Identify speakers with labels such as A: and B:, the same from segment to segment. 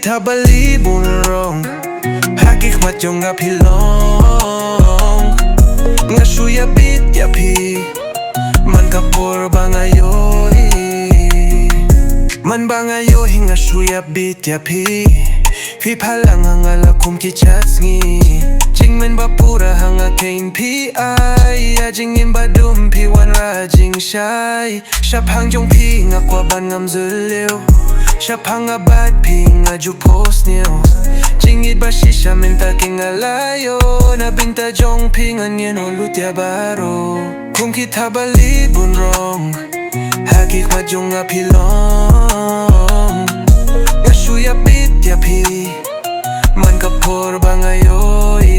A: kita bali bunrong Hakik macam ngapilong Ngasuya bit yapi Man kapor bangayoy Man bangayoy ngasuya bit yapi Fi palang hanga lakum kicats ngi Jing men bapura hanga kain pi ai Ya jingin badum pi wan rajing shai Shap hang jong pi ngakwa ban ngam zuliu Shap hang abad pi ngaju post niu Jingit bashisha minta kingalayo Na binta jong pi nganyen olutia baro Kung kita balik bunrong Hakik majong apilong Ngasuya bit yapi Man kapor bangayoy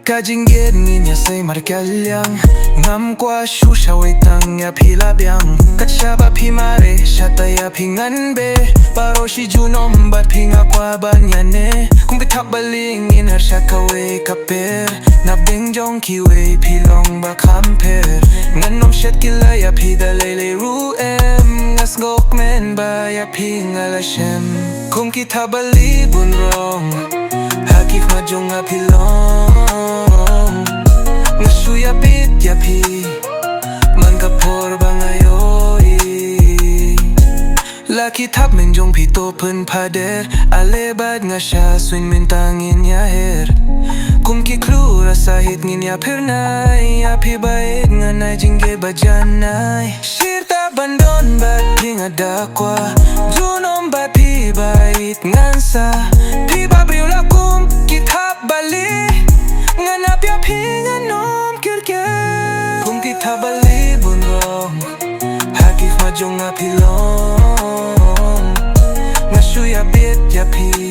A: Kajinggit nginya say markalyang Ngam kwa shusha waitang yapi labyang Katshaba pi mare shata yapi nganbe Baro shi junom bat pi ngakwa banyane Kung bitap baling inar shakawe kaper Nabing jong kiwe pilong bakamper Nganom shet kila yapi dalele ruem Ngas ngok men ba yapi ngalashem Kung kita bali bunrong Hakik majong apilong Ngasuya bit yapi Man kapor bangayoy Laki tap men jong pito pen pader Alebad nga siya swin mintangin yaher Kung kiklu rasahit ngin ya pernay Api baik nga nay jingge bajanay Shirta bandon bat pinga dakwa Junom bat pi bait ngansa Pi babriw lakum kitap bali Nganap ya pi nganom kirke Kung kita bali bunrong Hakik majong apilong Ngasuya bit yapi